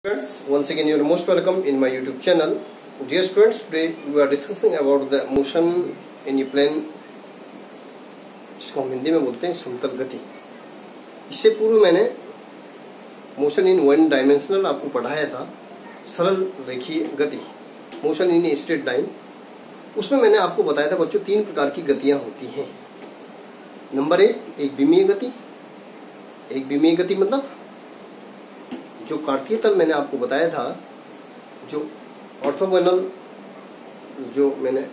Friends, once again you are most welcome in my YouTube channel. Dear students, today we are discussing about the motion in a plane, जिसको हम हिंदी में बोलते हैं समतल गति। इससे पूर्व मैंने मोशन इन वन डायमेंशनल आपको पढ़ाया था, सरल रेखीय गति, motion in a straight line. उसमें मैंने आपको बताया था बच्चों तीन प्रकार की गतियां होती हैं। नंबर एक विमीय गति। एक विमीय गति मतलब जो कार्तीय तल मैंने आपको बताया था, जो ऑर्थोगोनल जो मैंने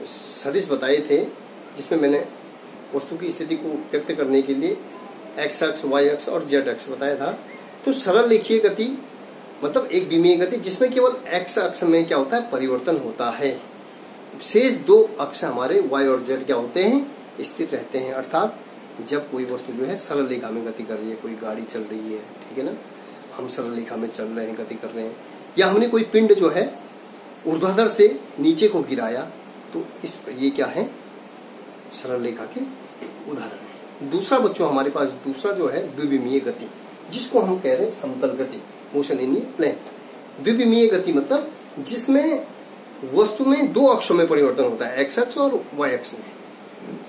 सदिश बताए थे, जिसमें मैंने वस्तु की स्थिति को व्यक्त करने के लिए एक्स अक्ष, वाई अक्ष और जेड अक्ष बताया था। तो सरल रेखीय गति मतलब एक विमीय गति जिसमें केवल एक्स अक्ष में क्या होता है, परिवर्तन होता है। शेष दो अक्ष हमारे वाई और जेड क्या होते हैं, स्थिर रहते हैं। अर्थात जब कोई वस्तु जो है सरल रेखा में गति कर रही है, कोई गाड़ी चल रही है, ठीक है ना, हम सरल रेखा में चल रहे हैं, गति कर रहे हैं, या हमने कोई पिंड जो है ऊर्ध्वाधर से नीचे को गिराया, तो इस ये क्या है, सरल रेखा के उदाहरण है। दूसरा बच्चों हमारे पास दूसरा जो है द्विविमीय गति, जिसको हम कह रहे हैं समतल गति, मोशन इन ए प्लेन। द्विविमीय गति मतलब जिसमें वस्तु में दो अक्षों में परिवर्तन होता है, एक्स अक्ष और वाई अक्ष में,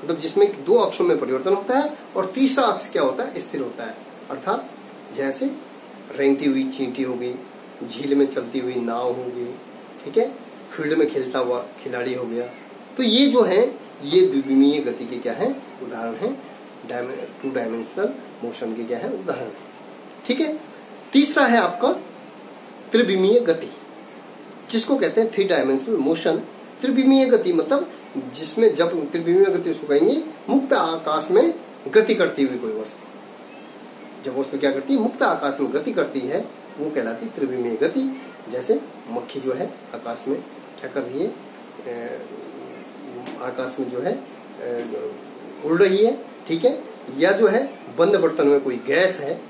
मतलब जिसमें दो अक्षों में परिवर्तन होता है और तीसरा अक्ष क्या होता है, स्थिर होता है। अर्थात जैसे रेंगती हुई चींटी हो गई, झील में चलती हुई नाव हो गई, ठीक है, फील्ड में खेलता हुआ खिलाड़ी हो गया। तो ये जो है ये द्विविमीय गति के क्या है, उदाहरण है। टू डायमेंशनल मोशन के क्या है, उदाहरण है, ठीक है। तीसरा है आपका त्रिविमीय गति, जिसको कहते हैं थ्री डायमेंशनल मोशन। त्रिविमीय गति मतलब जिसमें जब त्रिविमीय गति उसको कहेंगे मुक्त आकाश में गति करती हुई कोई वस्तु, जब वस्तु क्या करती है, मुक्त आकाश में गति करती है, वो कहलाती त्रिविमीय गति। जैसे मक्खी जो है आकाश में क्या कर रही है, आकाश में जो है उड़ रही है, ठीक है, या जो है बंद बर्तन में कोई गैस है,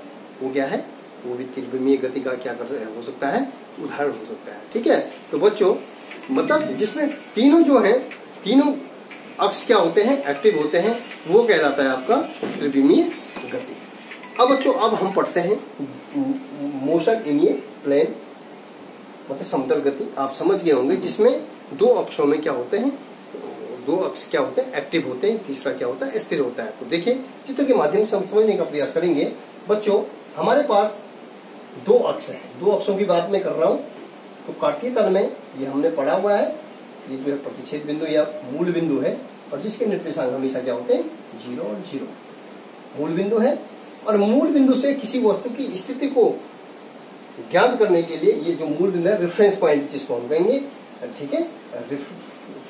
वो क्या है, वो भी त्रिविमीय गति का क्या हो सकता है, उदाहरण हो सकता है, ठीक है। तो बच्चों मतलब जिसमें तीनों जो है, तीनों अक्ष क्या होते हैं, एक्टिव होते हैं, वो कहलाता है आपका त्रिविमीय गति। अब बच्चों अब हम पढ़ते हैं मोशन इन ए प्लेन मतलब समतल गति। आप समझ गए होंगे जिसमें दो अक्षों में क्या होते हैं, दो अक्ष क्या होते हैं, एक्टिव होते हैं, तीसरा क्या होता है, स्थिर होता है। तो देखिए चित्र के माध्यम से हम समझने का प्रयास करेंगे। बच्चों हमारे पास दो अक्ष है, दो अक्षों की बात मैं कर रहा हूं। तो कार्तीय तल में ये हमने पढ़ा हुआ है, ये जो है प्रतिच्छेद बिंदु या मूल बिंदु है, और जिसके निर्देशांक हमेशा क्या होते हैं, 0 और 0 मूल बिंदु है। और मूल बिंदु से किसी वस्तु की स्थिति को ज्ञात करने के लिए ये जो मूल बिंदु है, रेफरेंस पॉइंट जिसको हम कहेंगे, ठीक है,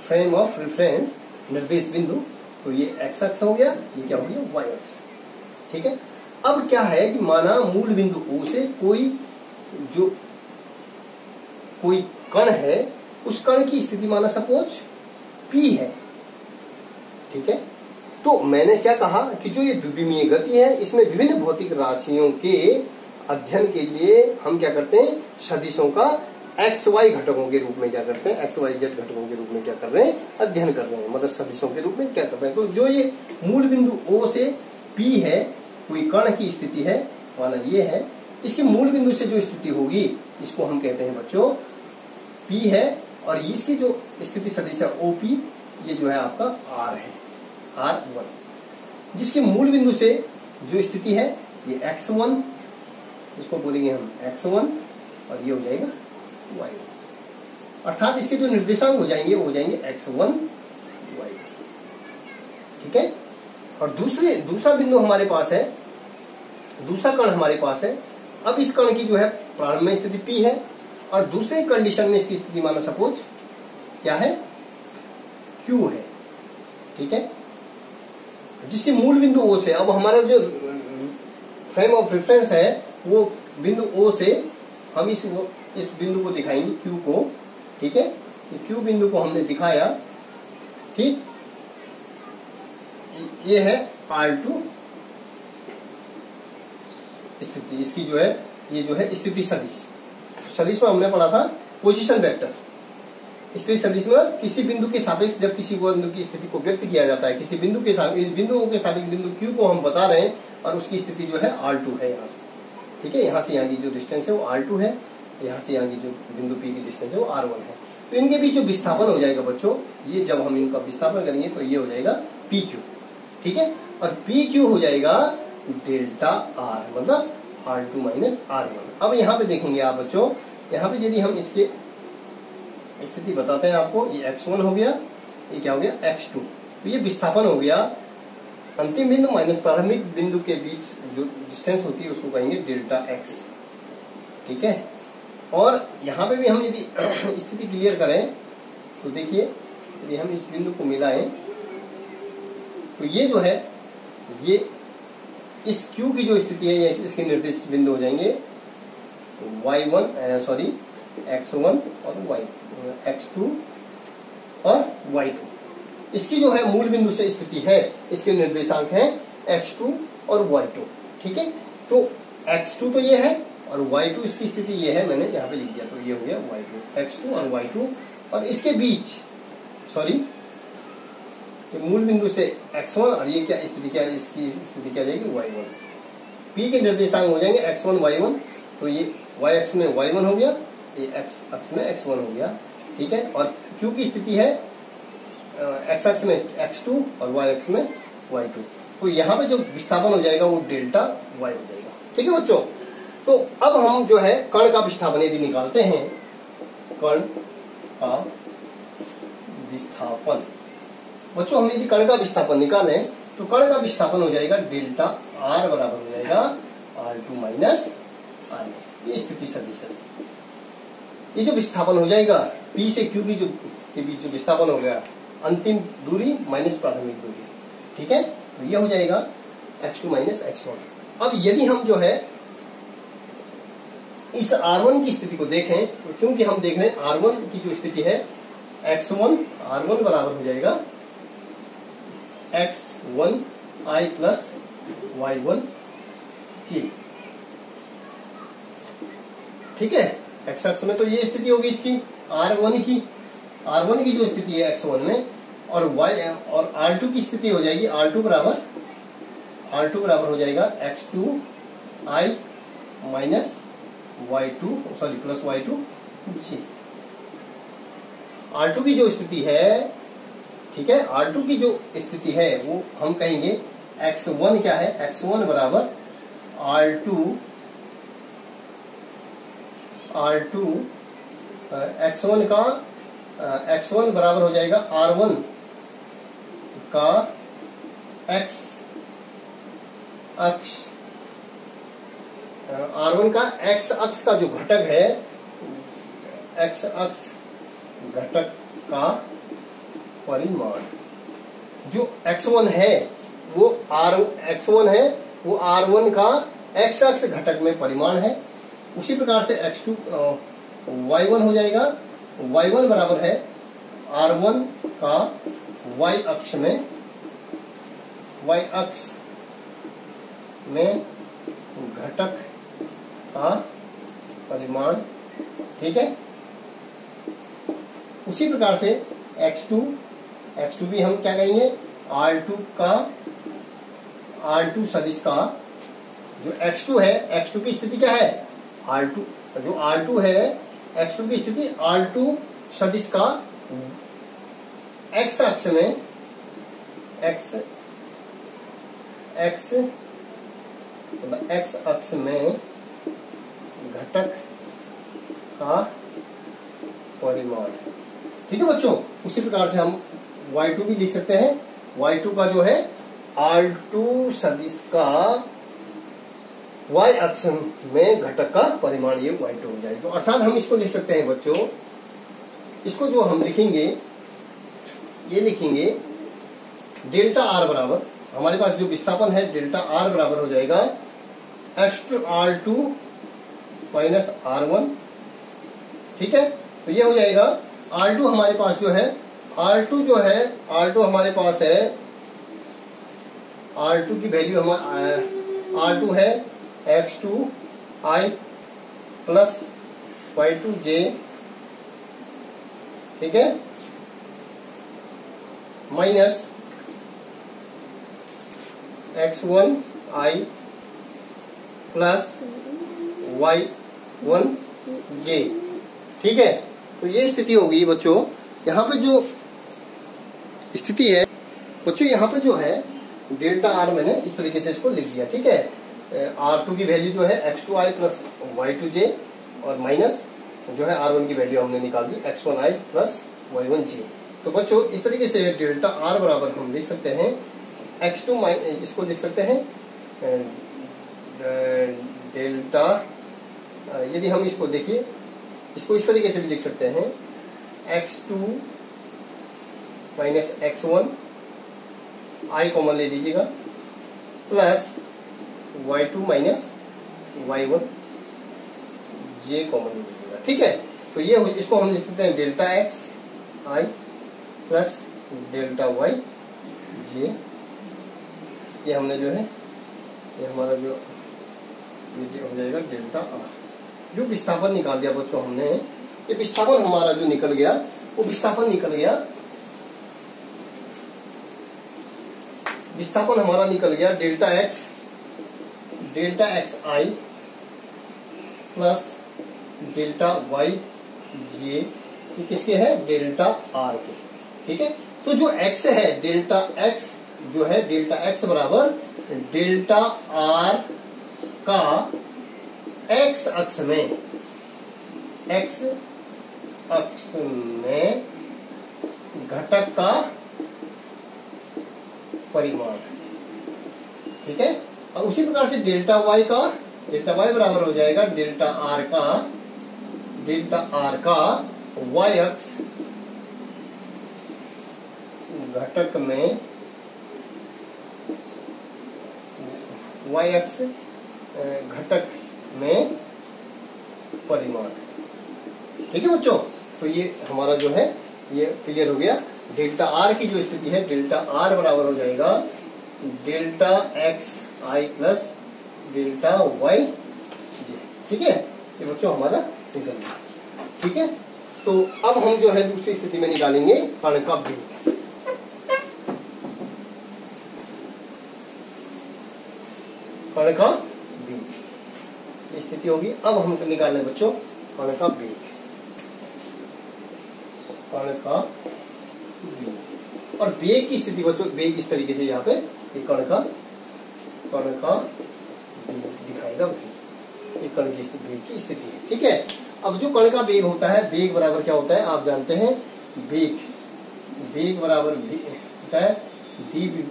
फ्रेम ऑफ रेफरेंस, निर्देश बिंदु। तो ये एक्स अक्ष हो गया, ये क्या हो गया, वाई अक्ष, ठीक है। अब क्या है कि माना मूल बिंदु O से कोई कण है, उस कण की स्थिति माना सपोज P है, ठीक है। तो मैंने क्या कहा कि जो ये द्विविमीय गति है, इसमें विभिन्न भौतिक राशियों के अध्ययन के लिए हम क्या करते हैं, सदिशों का एक्स वाई घटकों के रूप में क्या करते हैं, एक्स वाई जेड घटकों के रूप में क्या कर रहे हैं, अध्ययन कर रहे हैं, मतलब सदिशों के रूप में क्या कर रहे हैं। तो जो ये मूल बिंदु O से P है, कोई कण की स्थिति है, माना ये है, इसके मूल बिंदु से जो स्थिति होगी इसको हम कहते हैं बच्चों P है, और इसकी जो स्थिति सदिश है OP, ये जो है आपका R है, R1। जिसके मूल बिंदु से जो स्थिति है ये x1, इसको बोलेंगे हम x1, और ये हो जाएगा y1। अर्थात इसके जो निर्देशांक हो जाएंगे वो हो जाएंगे x1 y1, ठीक है। और दूसरा बिंदु हमारे पास है, दूसरा कण हमारे पास है। अब इस कण की जो है प्रारंभ में स्थिति P है, और दूसरे कंडीशन में इसकी स्थिति माना सपोज क्या है, Q है, ठीक है, जिसके मूल बिंदु O से, अब हमारा जो फ्रेम ऑफ रेफरेंस है वो बिंदु O से हम इस बिंदु को दिखाएंगे, Q को, ठीक है। Q बिंदु को हमने दिखाया, ठीक, ये है R2 स्थिति, इसकी जो है ये जो है स्थिति सदिश। सदिश में हमने पढ़ा था पोजीशन वेक्टर। स्थिति सदिश में किसी बिंदु के सापेक्ष जब किसी बिंदु की स्थिति को व्यक्त किया जाता है, किसी बिंदु के सापेक्ष बिंदु Q को हम बता रहे हैं, और उसकी स्थिति जो है R2 है यहाँ से, ठीक है। यहाँ से यहाँ की जो डिस्टेंस है वो R2 है, यहाँ से यहाँ की जो बिंदु P की डिस्टेंस है वो R1 है। तो इनके बीच जो विस्थापन हो जाएगा बच्चों, ये जब हम इनका विस्थापन करेंगे तो ये हो जाएगा PQ, ठीक है। और PQ हो जाएगा डेल्टा R, मतलब R2 माइनस R1। अब यहाँ पे देखेंगे आप बच्चों, यहाँ पे यदि हम इसके स्थिति बताते हैं आपको, ये X1 हो गया, ये क्या हो गया X2। तो ये विस्थापन हो गया अंतिम बिंदु माइनस प्रारंभिक बिंदु के बीच जो डिस्टेंस होती है उसको कहेंगे डेल्टा X, ठीक है। और यहाँ पे भी हम यदि स्थिति क्लियर करें तो देखिए, यदि हम इस बिंदु को मिलाएं तो ये जो है, ये इस Q की जो स्थिति है ये इसके निर्देश बिंदु हो जाएंगे X1 और X2 और Y2। इसकी जो है मूल बिंदु से स्थिति है, इसके निर्देशांक है X2 और Y2, ठीक है। तो X2 तो ये है और Y2 इसकी स्थिति ये है, मैंने यहाँ पे लिख दिया, तो ये हो गया Y2, X2 और Y2। और इसके बीच ये मूल बिंदु से X1 और ये क्या स्थिति, क्या इसकी स्थिति क्या जाएगी Y1। P के निर्देशांक हो जाएंगे X1 Y1, तो ये Y अक्ष में Y1 हो गया, ये X अक्ष में X1 हो गया, ठीक है। और Q की स्थिति है X अक्ष में X2 और Y अक्ष में Y2। तो यहाँ पे जो विस्थापन हो जाएगा वो डेल्टा Y हो जाएगा, ठीक है बच्चों। तो अब हम जो है कण का विस्थापन यदि निकालते हैं, कण का विस्थापन बच्चों, हम यदि कण का विस्थापन निकालें तो कण का विस्थापन हो जाएगा डेल्टा R बराबर हो जाएगा R2 माइनस R1। ये स्थिति सदिश है। ये जो विस्थापन हो जाएगा P से Q की जो के बीच जो विस्थापन हो गया, अंतिम दूरी माइनस प्रारंभिक दूरी, ठीक है। तो ये हो जाएगा X2 माइनस X1। अब यदि हम जो है इस R1 की स्थिति को देखें तो चूंकि हम देख रहे हैं R1 की जो स्थिति है X1 R1 बराबर हो जाएगा X1I प्लस Y1J, ठीक है। X अक्ष में तो ये स्थिति होगी इसकी R1 की जो स्थिति है X1 में, और Y और R2 की स्थिति हो जाएगी R2 बराबर हो जाएगा X2I minus plus Y2J। R2 की जो स्थिति है, ठीक है, R2 की जो स्थिति है वो हम कहेंगे X1 क्या है, X1 बराबर X1 बराबर हो जाएगा R1 का X अक्ष, R1 का X अक्ष का जो घटक है, X अक्ष घटक का परिमाण, जो X1 है वो X1 है वो R1 का X अक्ष घटक में परिमाण है। उसी प्रकार से X2 Y1 हो जाएगा, Y1 बराबर है R1 का Y अक्ष में घटक का परिमाण, ठीक है। उसी प्रकार से X2 भी हम क्या कहेंगे, R2 सदिश का जो X2 है, X2 की स्थिति क्या है, R2 है, X2 की स्थिति R2 सदिश का X अक्ष में X अक्ष में घटक का परिमाण, ठीक है बच्चों। उसी प्रकार से हम Y2 भी लिख सकते हैं, Y2 का जो है R2 सदिश का Y अक्ष में घटक का परिमाण, ये Y2 हो जाएगा। तो अर्थात हम इसको लिख सकते हैं बच्चों, इसको जो हम लिखेंगे ये लिखेंगे डेल्टा R बराबर, हमारे पास जो विस्थापन है डेल्टा R बराबर हो जाएगा R2 माइनस R1, ठीक है। तो ये हो जाएगा R2 हमारे पास जो है, R2 हमारे पास है, R2 की वैल्यू R2 है X2I प्लस Y2J, ठीक है, minus X1I plus y1 j। ठीक है, तो ये स्थिति होगी बच्चों। यहाँ पे जो स्थिति है बच्चों, यहाँ पे जो है डेल्टा आर मैंने इस तरीके से इसको लिख दिया। ठीक है, R2 की वैल्यू जो है x2i प्लस y2j और माइनस जो है R1 की वैल्यू हमने निकाल दी x1i प्लस y1j। तो बच्चों इस तरीके से डेल्टा आर बराबर हम लिख सकते हैं x2 इसको लिख सकते हैं डेल्टा, यदि हम इसको देखिए, इसको इस तरीके से भी लिख सकते हैं x2 minus x1 i common ले लीजिएगा plus y2 minus y1 j common ले लीजिएगा। ठीक है, तो ये इसको हम लिख सकते हैं delta x i plus delta y j। ये हमने जो है, ये हमारा जो हो जाएगा डेल्टा आर। जो विस्थापन निकाल दिया बच्चों हमने, ये विस्थापन हमारा जो निकल गया, वो विस्थापन निकल गया, विस्थापन हमारा निकल गया डेल्टा एक्स आई प्लस डेल्टा वाई जे। ये किसके है? डेल्टा आर के। ठीक है, तो जो x है डेल्टा x जो है, डेल्टा x बराबर डेल्टा आर का x अक्ष में घटक का परिमाण। ठीक है, और उसी प्रकार से डेल्टा y बराबर हो जाएगा डेल्टा आर का y अक्ष घटक में, y अक्ष घटक में परिमाण। ठीक है बच्चों, तो ये हमारा जो है ये क्लियर हो गया। डेल्टा आर की जो स्थिति है, डेल्टा आर बराबर हो जाएगा डेल्टा एक्स आई प्लस डेल्टा वाई जे। ठीक है, ये बच्चों हमारा निकल गया। ठीक है, तो अब हम जो है दूसरी स्थिति में निकालेंगे कण का वेग। कण का वेग स्थिति होगी। अब हम निकालने बच्चों कण का वेग, कण का वेग। और वेग की स्थिति बच्चों, वेग इस तरीके से यहाँ पे कण का वेग दिखाएगा। ये कण की वेग की स्थिति है। ठीक है, अब जो कण का वेग होता है, वेग बराबर क्या होता है आप जानते हैं, वेग बराबर होता है डी भी।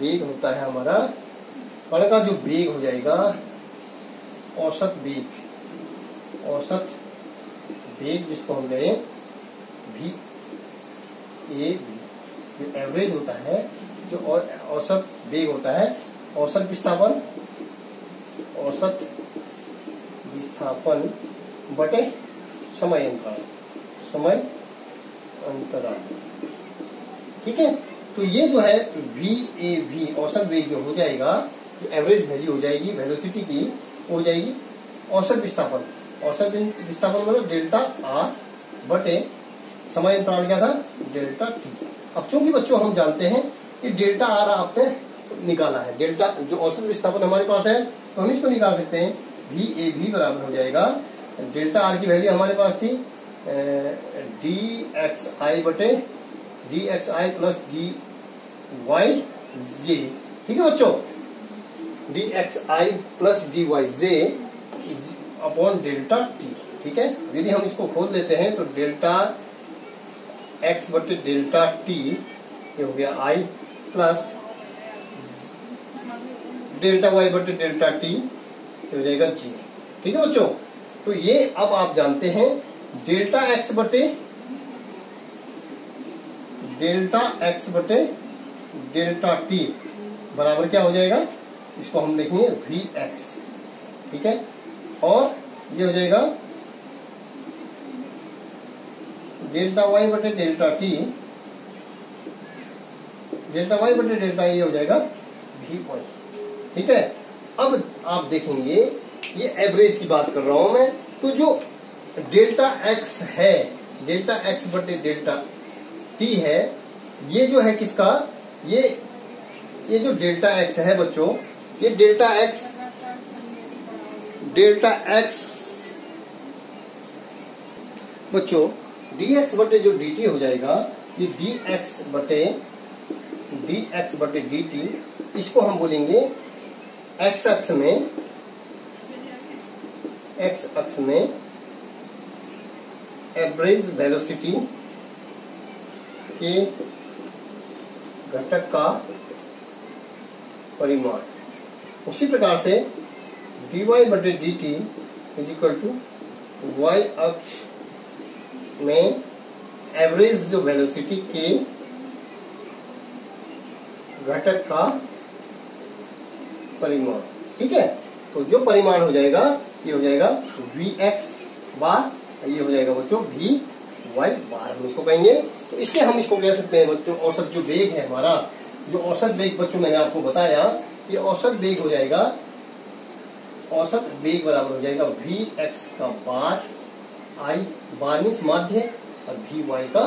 वेग होता है हमारा, कण का जो वेग हो जाएगा औसत वेग जिसको हम ले भी ए भी, जो एवरेज होता है, जो औसत वेग होता है, औसत विस्थापन बटे समय अंतराल। ठीक है, तो ये जो है VAV औसत वेग जो हो जाएगा, जो एवरेज वैल्यू हो जाएगी वेलोसिटी की, हो जाएगी औसत विस्थापन मतलब डेल्टा आर बटे समय अंतराल क्या था, डेल्टा टी। अब चूंकि बच्चों हम जानते हैं कि डेल्टा आर आपने निकाला है, डेल्टा जो औसत विस्थापन हमारे पास है, तो हम इसको निकाल सकते हैं। VAV बराबर हो जाएगा, डेल्टा आर की वैल्यू हमारे पास थी DXI बटे DXI प्लस DYJ। ठीक है बच्चों, DXI plus DYJ upon delta T. ठीक है, यदि हम इसको खोल लेते हैं तो डेल्टा x बटे डेल्टा टी ये हो गया I प्लस डेल्टा y बटे डेल्टा टी हो जाएगा जी। ठीक है बच्चों, तो ये अब आप जानते हैं डेल्टा x बटे डेल्टा टी बराबर क्या हो जाएगा, इसको हम लिखेंगे Vx। ठीक है, और ये हो जाएगा डेल्टा y बटे डेल्टा टी, डेल्टा y बटे डेल्टा ये हो जाएगा Vy। ठीक है, अब आप देखेंगे ये एवरेज की बात कर रहा हूं मैं, तो जो डेल्टा x है, डेल्टा x बटे डेल्टा टी है, ये जो है किसका, ये जो डेल्टा x है बच्चों, ये डेल्टा x डेल्टा एक्स बच्चों dx बटे जो dt हो जाएगा, ये dx बटे dt, इसको हम बोलेंगे x अक्ष में एवरेज वेलोसिटी के घटक का परिमाण। उसी प्रकार से dy बटे dt is equal to y अक्ष में एवरेज जो वेलोसिटी के घटक का परिमाण। ठीक है, तो जो परिमाण हो जाएगा ये हो जाएगा vx बार, ये हो जाएगा बच्चों vy बार, हम इसको कहेंगे। तो इसलिए हम इसको कह सकते हैं बच्चों औसत जो वेग है हमारा, जो औसत वेग बच्चों मैंने आपको बताया, ये औसत वेग हो जाएगा, औसत वेग बराबर हो जाएगा vx का बार, i बार मीन्स माध्य, और vy का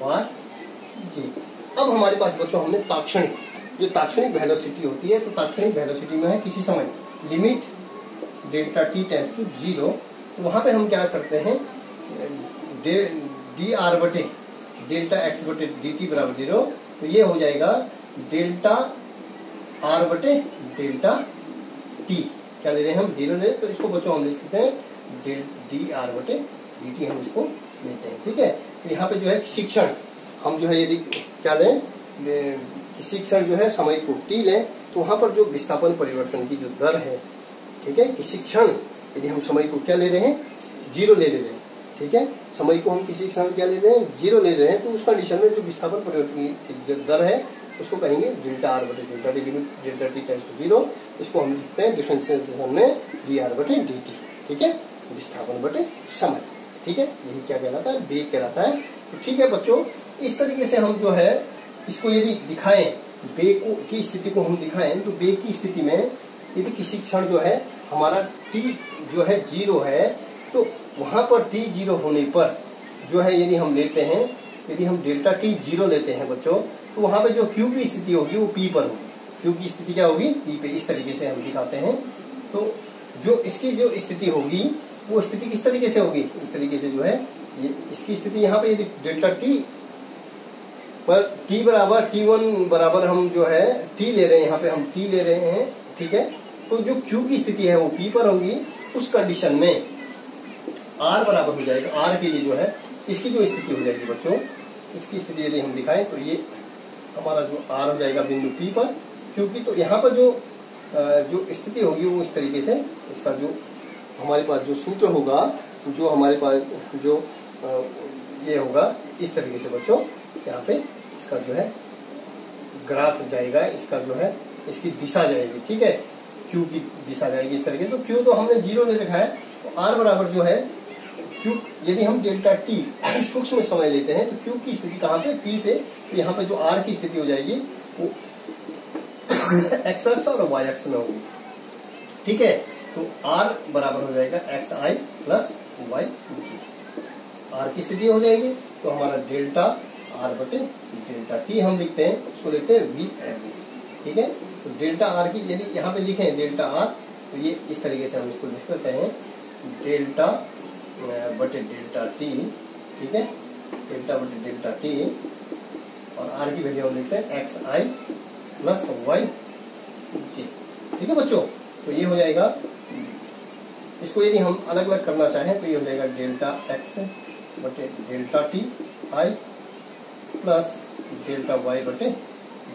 बार g। अब हमारे पास बच्चों हमने ताक्षणिक, जो ताक्षणिक वेलोसिटी होती है, तो ताक्षणिक वेलोसिटी में है किसी समय limit delta t tends to 0, तो वहां पे हम क्या करते हैं, dr बटे डेल्टा x बटे dt बराबर 0, तो ये हो जाएगा डेल्टा r बटे डेल्टा t, क्या ले रहे हैं हम 0 ले रहे हैं, तो इसको बच्चों हम लिख सकते हैं dr बटे dt, हम इसको लेते हैं। ठीक है, तो यहाँ पे जो है किसी क्षण हम जो है यदि क्या लें, किसी क्षण जो है समय को t लें, तो वहां पर जो विस्थापन परिवर्तन की जो दर है, ठीक है, किसी क्षण यदि हम समय को क्या ले रहे हैं, 0 ले रहे हैं। ठीक है, समय को हम किसी क्षण क्या ले रहे हैं, 0 ले रहे हैं, तो उस कंडीशन में जो विस्थापन परिवर्तन की जो दर है उसको कहेंगे डेल्टा r बटे delta T, limit delta t tends to 0, इसको हम लिखते हैं डिफरेंशिएशन में dr बटे dt। ठीक है, विस्थापन बटे समय। ठीक है, यही क्या कहलाता है, वेग कहलाता है। तो ठीक है बच्चों, इस तरीके से हम जो है इसको यदि दिखाएं, वेग की स्थिति को हम दिखाएं, तो वेग की स्थिति में यदि किसी क्षण जो है हमारा t जो है 0 है, तो वहां पर t 0 होने पर जो है यदि हम लेते हैं, यदि हम डेल्टा t 0 लेते हैं बच्चों, तो वहां पे जो q की स्थिति होगी वो p पर होगी। q की स्थिति क्या होगी, p पे। इस तरीके से हम दिखाते हैं। तो जो इसकी जो स्थिति होगी वो स्थिति किस तरीके से होगी, इस तरीके से जो है ये इसकी स्थिति यहाँ पे यदि डेल्टा t पर t बराबर t1 बराबर हम जो है t ले रहे हैं, यहाँ पे हम t ले रहे हैं। ठीक है, तो जो q की स्थिति है वो p पर होगी। उस कंडीशन में r बराबर हो जाएगा, r के लिए जो है इसकी जो स्थिति हो जाएगी बच्चों, इसकी स्थिति यदि हम दिखाएं तो ये हमारा जो r हो जाएगा बिंदु p पर, क्योंकि तो यहाँ पर जो स्थिति होगी वो इस तरीके से, इसका जो हमारे पास जो सूत्र होगा, जो हमारे पास जो ये होगा इस तरीके से बच्चों, यहाँ पे इसका जो है ग्राफ जाएगा, इसका जो है इसकी दिशा जाएगी। ठीक है, Q की दिशा जाएगी इस तरीके। तो Q तो हमने 0 ले रखा है, तो R बराबर जो है Q, यदि हम डेल्टा t सूक्ष्म समय लेते हैं तो Q की स्थिति कहाँ पे, P पे, तो यहाँ पे जो R की स्थिति हो जाएगी वो x अक्ष और y अक्ष में होगी। ठीक है, तो R बराबर हो जाएगा xi plus y g। R की स्थिति हो जाएगी तो हमारा डेल्टा R बटे डेल्टा t हम लिखते हैं, उसको लिखते हैं v एवरेज। ठीक है, तो डेल्टा R की यदि यहाँ पे लिखें डेल्टा R, तो ये इस तरीके से हम इसको लिख सकते हैं डेल्टा बटे डेल्टा t। ठीक है, डेल्टा बटे डेल्टा t, और R की वैल्यू हम लिखते हैं xi प्लस y g। ठीक है बच्चों, तो ये हो जाएगा, इसको यदि हम अलग अलग करना चाहें तो ये हो जाएगा डेल्टा x बटे delta t i plus delta y बटे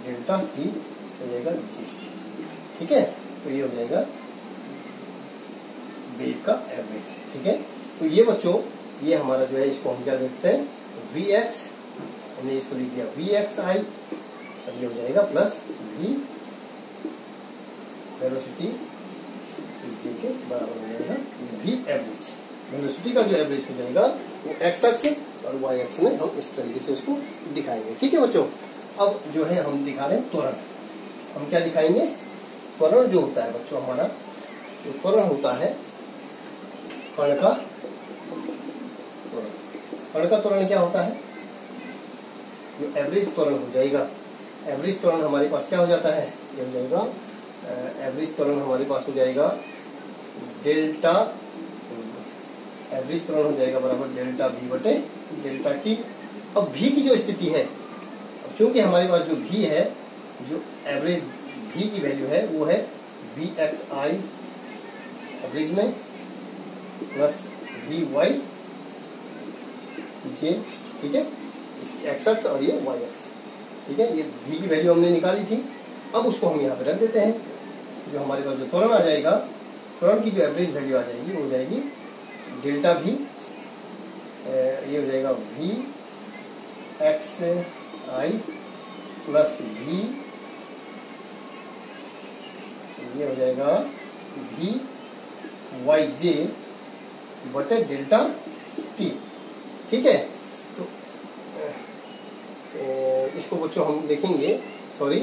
डेल्टा t हो जाएगा g। ठीक है, तो ये हो जाएगा वेग का एवरेज। ठीक है, तो ये बच्चों ये हमारा जो है इसको हम क्या देखते हैं vx, हमने इसको लिख दिया vxi, और ये हो जाएगा प्लस v वेलोसिटी जी के बराबर हो जाएगा v एवरेज। वेलोसिटी का जो एवरेज हो जाएगा वो x अक्ष और y अक्ष में हम इस तरीके से उसको दिखाएंगे। ठीक है बच्चों, अब जो है हम दिखा रहे हैं त्वरण। हम क्या दिखाएंगे, त्वरण जो होता है बच्चों हमारा, जो त्वरण होता है कण का त्वरण। कण का त्वरण क्या होता है, जो एवरेज त्वरण हो जाएगा, एवरेज त्वरण हमारे पास क्या हो जाता है, ये हो जाएगा एवरेज त्वरण हमारे पास हो जाएगा डेल्टा एवरेज त्वरण हो जाएगा बराबर डेल्टा V बटे डेल्टा T। अब V की जो स्थिति है, अब चूंकि हमारे पास जो V है, जो एवरेज V की वैल्यू है वो है VXI एवरेज में प्लस VY J, ठीक है, इसकी x अक्ष और ये y अक्ष, ठीक है। ये V की वैल्यू हमने निकाली थी, अब उसको हम यहाँ पे रख देते हैं। जो हमारे पास जो त्वरण आ जाएगा, त्वरण की जो एवरेज वैल्यू आ जाएगी वो हो जाएगी डेल्टा V, ये हो जाएगा VXI प्लस V, ये हो जाएगा VYJ बटे डेल्टा T, ठीक है। तो इसको बच्चों हम लिखेंगे, सॉरी,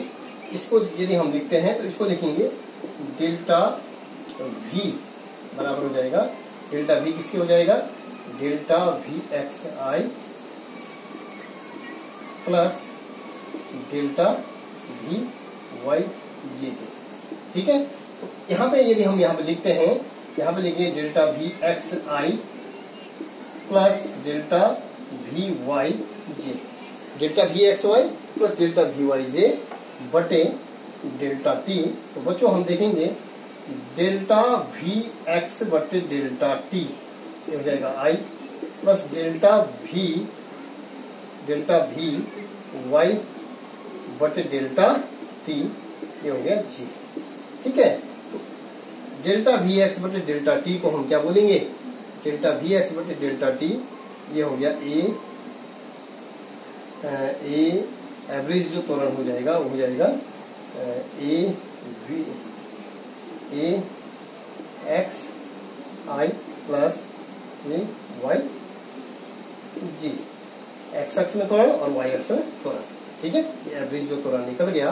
इसको यदि हम लिखते हैं तो इसको लिखेंगे डेल्टा V बराबर हो जाएगा, डेल्टा V किसके हो जाएगा, delta VXI plus delta VYJ के, ठीक है। तो यहाँ पे यदि हम यहाँ पे लिखते हैं, यहाँ पे लिखिए delta VXI plus delta VYJ, delta VXY plus delta VYJ बटे डेल्टा T। तो बच्चों हम देखेंगे डेल्टा VX बटे डेल्टा T, ये हो जाएगा I प्लस डेल्टा VY बटे डेल्टा T, ये हो गया G, ठीक है। तो डेल्टा VX बटे डेल्टा T को हम क्या बोलेंगे, डेल्टा VX बटे डेल्टा T, ये हो गया ए एवरेज जो त्वरण हो जाएगा वो हो जाएगा AXI प्लस AYG, एक्स अक्ष में त्वरण और वाई अक्ष में त्वरण, ठीक है। ये एवरेज जो त्वरण निकल गया।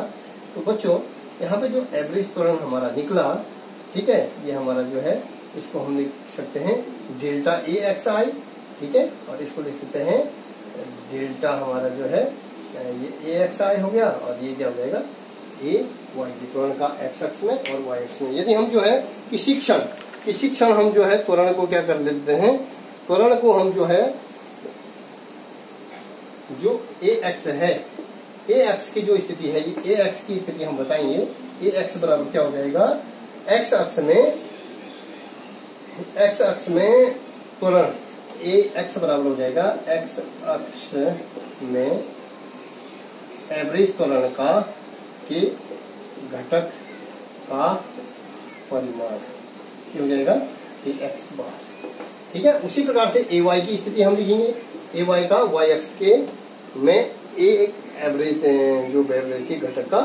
तो बच्चों यहाँ पे जो एवरेज त्वरण हमारा निकला, ठीक है, ये हमारा जो है इसको हम लिख सकते हैं डेल्टा AXI, ठीक है, और इसको लिख सकते हैं डेल्टा हमारा जो है ये AXI हो गया और ये क्या हो जाएगा AYG, त्वरण का एक्स अक्ष में और वाई अक्ष में। यदि हम जो है किसी क्षण हम जो है त्वरण को क्या कर लेते हैं, त्वरण को हम जो है जो AX है, AX की जो स्थिति है, ये AX की स्थिति हम बताएंगे। AX बराबर क्या हो जाएगा, एक्स अक्ष में त्वरण AX बराबर हो जाएगा एक्स अक्ष में एवरेज त्वरण का के घटक का परिमाण, ये हो जाएगा AX बार, ठीक है। उसी प्रकार से AY की स्थिति हम लिखेंगे, AY का Y अक्ष के में एक एवरेज जो एवरेज के घटक का